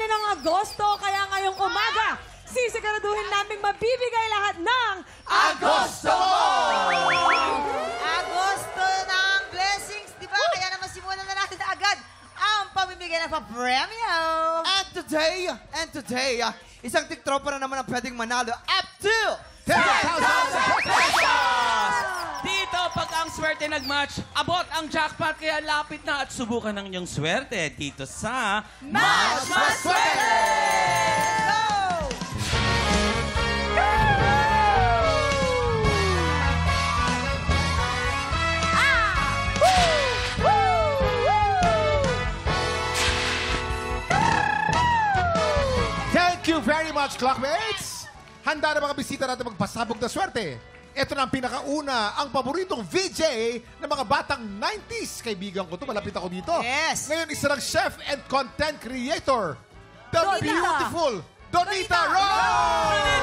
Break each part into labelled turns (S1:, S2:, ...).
S1: ng Agosto, kaya ngayong umaga, sisiguraduhin naming mabibigay lahat ng
S2: Agosto!
S3: Agosto ng blessings, di ba? Kaya naman simulan na natin agad ang pamimigay ng pa-premyo.
S2: And today, isang tiktropa na naman ang pwedeng manalo up to
S4: 10,000 pesos! Dito, pag ang swerte nag-match, abot ang jackpot kaya lapit na at subukan ng inyong swerte dito sa
S2: Match Maswerte!
S5: Thank you very much, Clockmates! Handa na mga bisita natin magpasabog na swerte. Ito na ang pinakauna, ang paboritong VJ ng mga batang 90s. Kaibigan ko to, malapit ako dito.
S3: Yes.
S5: Ngayon, isa ng chef and content creator, the
S1: Donita.
S5: beautiful Donita Rose!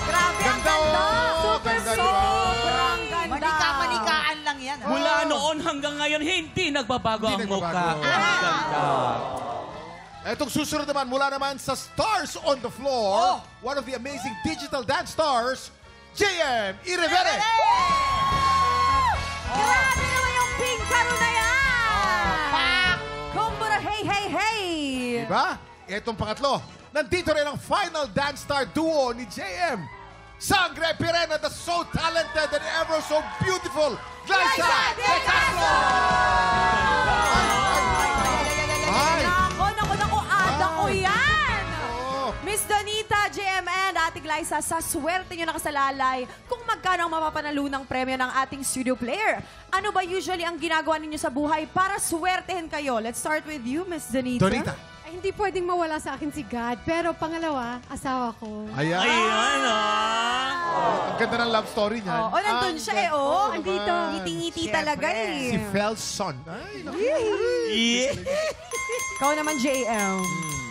S3: Grabe ang
S5: Ganda,
S3: ganda.
S5: oh!
S1: Super
S5: Ganda, di ba?
S1: sobrang ganda.
S3: Manika-manikaan lang yan.
S4: Mula noon hanggang ngayon, hindi nagbabago
S5: Hindi
S4: ang mukha.
S5: nagbabago.
S4: Ang ganda.
S5: Itong susunod naman, mula naman sa Stars on the Floor, one of the amazing digital dance stars, JM Irevere!
S1: Grabe naman yung pink caro na yan! Kumbura, hey, hey, hey!
S5: Diba? Itong pangatlo, nandito rin ang final dance star duo ni JM. Sangre Pirena, the so talented and ever so beautiful Glyza De Castro!
S1: Naku, ada ko yan!
S5: Oh.
S1: Miss Donita, JM, and Ate Glyza, sa swerte nyo nakasalalay kung magkano ang mapapanalunang premyo ng ating studio player. Ano ba usually ang ginagawa ninyo sa buhay para swertehin kayo? Let's start with you, Miss Donita.
S5: Donita.
S6: Ay, hindi pwedeng mawala sa akin si God. Pero pangalawa, asawa ko.
S5: Ayan.
S4: Ayan, ah.
S5: Ang ganda ng love story niyan.
S1: Oh, nandun siya eh, oh.
S6: Andito.
S1: Ngiti-ngiti talaga eh.
S5: Si Felson. Ay, naku.
S4: Yeah.
S1: Ikaw naman, JM.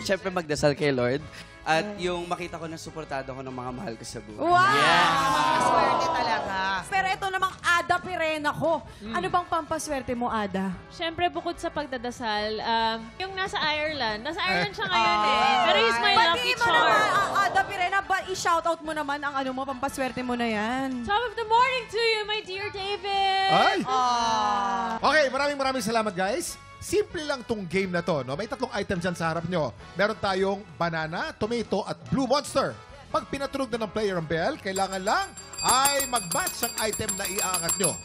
S7: Siyempre magdasal kay Lord. At yung makita ko na suportado ko ng mga mahal ko sa buhay.
S1: Wow!
S3: Swerte talaga.
S1: Pero ito namang Ada Pirena ko. Ano bang pampaswerte mo, Ada?
S8: Siyempre, bukod sa pagdadasal, yung nasa Ireland siya ngayon eh. Pero he's my lucky
S1: Batiin mo naman,
S8: charm.
S1: Ada Pirena, i-shoutout mo naman ang ano mo, pampaswerte mo na yan.
S8: Top of the morning to you, my dear David!
S5: Ay! Okay, maraming salamat, guys. Simple lang tong game na to, no? May tatlong item dyan sa harap nyo. Meron tayong banana, tomato, at blue monster. Pag pinatunog na ng player ang bell, kailangan lang ay mag-match ang item na iaangat nyo.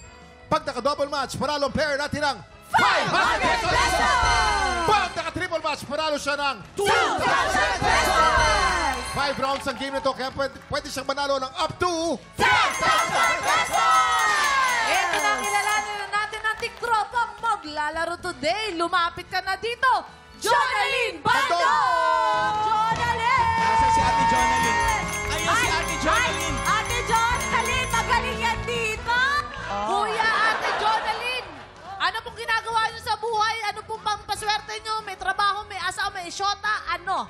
S5: Pag naka-double match, panalo ang player natin ng 500 pesos! Pag naka-triple match, panalo siya ng 2,000 pesos! 5 rounds ang game na to, kaya pwede siyang manalo ng up to 10,000 pesos!
S1: Ito na, kilalanin na natin ang tiktropang maglalaro today. Lumapit ka na dito, Jonalyn Bando! Jonalyn!
S4: Nasaan si Ate Jonalyn? Ayun si Ate Jonalyn.
S1: Ate Jonalyn, magaling yan dito!
S9: Kuya, Ate Jonalyn, ano pong ginagawa niyo sa buhay? Ano pong pampaswerte niyo? May trabaho, may asawa, may syota, ano?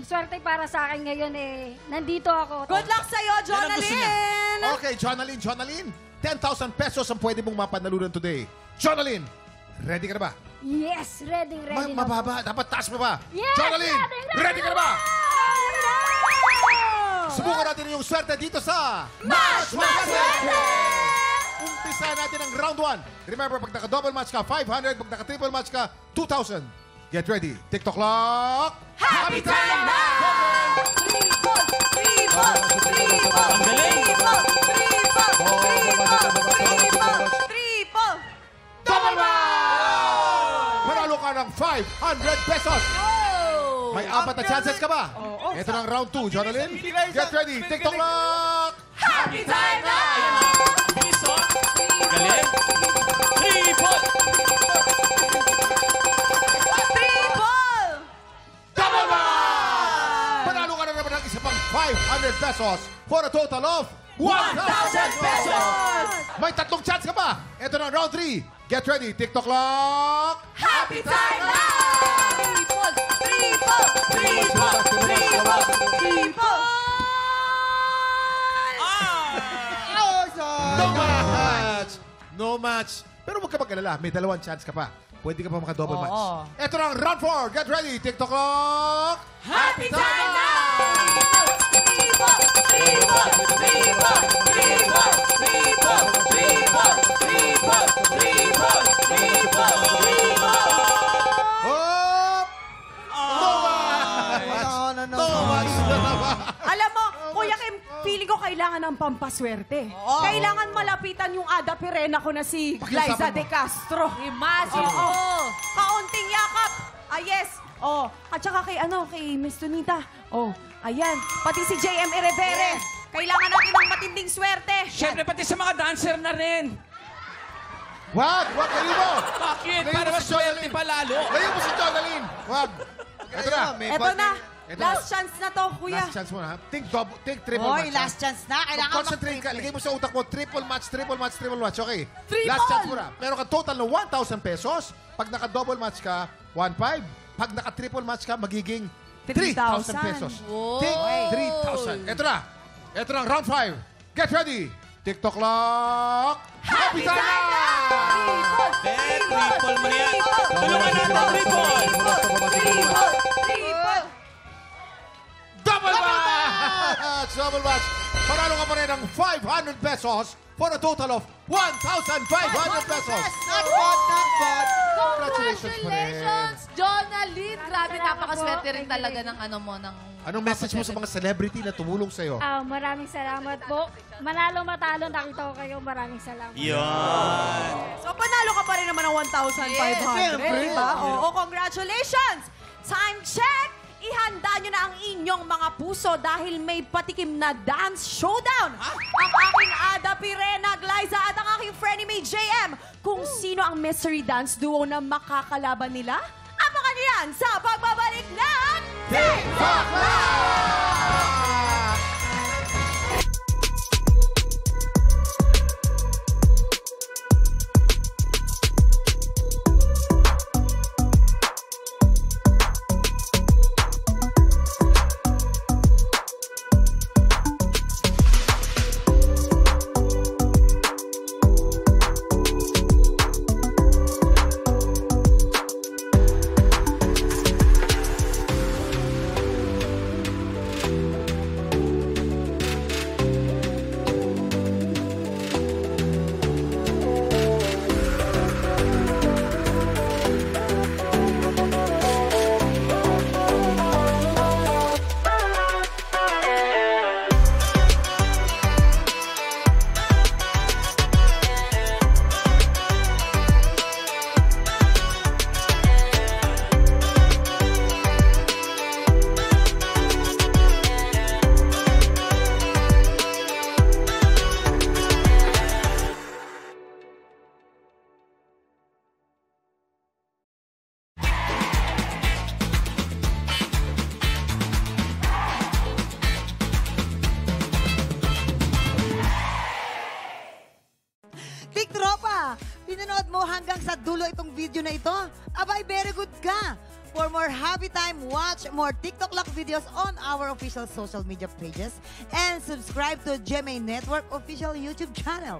S6: Swerte para sa akin ngayon eh. Nandito ako.
S1: Good luck sa'yo,
S4: Yan ang gusto
S1: Jonalyn!
S5: Okay, Jonalyn, 10,000 pesos ang pwede mong mapanalunan today. Jonalyn, ready ka na ba?
S6: Yes, ready na.
S5: Mababa, dapat taas pa ba?
S6: Yes,
S5: Jonalyn, ready ka na ba?
S1: Oh!
S5: Subukan natin yung swerte dito sa
S1: Match Maswerte!
S5: Umpisa natin ang round 1. Remember, pag naka-double match ka, 500. Pag naka-triple match ka, 2,000. Get ready. TikTok clock.
S1: Happy time na! Triple! Triple! Triple!
S4: Ang galing.
S1: Triple! Triple! Triple! Triple!
S5: Double match! Manalo ka ng 500 pesos.
S1: Oh!
S5: May apat na chances ka ba?
S1: Oo.
S5: Ito na ang round 2, Jonalyn. Get ready. TikTok clock.
S1: Happy time na!
S4: Bilis, oh. Galing. Triple.
S1: Triple!
S5: Double match! Manalo ka na naman ng isa pang 500 pesos for a total of 1,000 pesos! May tatlong chance ka pa. Ito na ang round 3. Get ready. TikTok clock.
S1: Happy time na! Triple! Triple! Triple! Triple! Triple!
S5: No match! No match! Pero huwag ka mag-alala, may dalawang chance ka pa. pwede ka pa maka-double
S3: Oo.
S5: match. Ito na ang round 4. Get ready. TikTok clock.
S1: Happy time na!
S5: Hop!
S1: Alam mo, Kuya Kim, feeling ko kailangan ng pampaswerte. Kailangan malapitan yung Ada Pirena ko na si
S5: Pakiusapan
S1: Glyza
S5: mo.
S1: De Castro.
S9: Imagine
S1: Oo.
S9: mo.
S1: Kaunting yakap. Ah, yes. Oh, at saka kay Miss Tunita. Oh, ayan. Pati si JM Revere. Kailangan natin ng matinding swerte.
S4: Siyempre, pati sa mga dancer na rin.
S5: Wag! Wag! Layo mo!
S4: Bakit?
S5: Layo
S4: Para
S5: mo si
S4: maswerte
S5: Jonalyn.
S4: pa lalo.
S5: Layo mo si Jonalyn! Wag! Ito na.
S1: Eto na.
S5: Ito.
S1: Last chance na to, Kuya.
S5: Last chance mo na. Think triple
S3: Hoy,
S5: match.
S3: last chance na. Kailangan
S5: Concentrate ka. Lagay mo sa utak mo. Triple match. Okay.
S9: Triple!
S5: Last chance mo na. Meron ka total na 1,000 pesos. Pag naka-double match ka, 1,500. Pag naka-triple match ka, magiging 3,000 pesos.
S9: Wow.
S5: Think 3,000. Ito na. Ito na, round 5. Get ready. TikTok clock. Happy time na!
S4: Triple mo na yan. Tulungan natin, triple.
S1: Triple.
S5: Double match! Double match! Panalo ka pa rin ng 500 pesos for a total of 1,500 pesos.
S2: Not bad.
S5: Congratulations pa rin.
S9: Congratulations, Jonalyn. Grabe, napakaswerte rin talaga ng ano mo, ng...
S5: Anong message mo sa mga celebrity na tumulong sa'yo?
S6: Maraming salamat po. Manalo matalo, nakita ko kayo. Maraming salamat.
S4: Yan.
S1: So, panalo ka pa rin naman ng 1,500.
S2: Siyempre.
S1: Diba? Oo, congratulations! Time check! Ihanda nyo na ang inyong mga puso dahil may patikim na dance showdown. Ang aking Ada Pirena, Glyza at ang aking Frenny May JM. Kung sino ang mystery dance duo na makakalaban nila? Abangan nyo yan sa pagbabalik ng TikTok Live!
S3: Tiktropa, pinanood mo hanggang sa dulo itong video na ito? Abay, very good ka! For more happy time, watch more TikTok Lock videos on our official social media pages and subscribe to GMA Network official YouTube channel.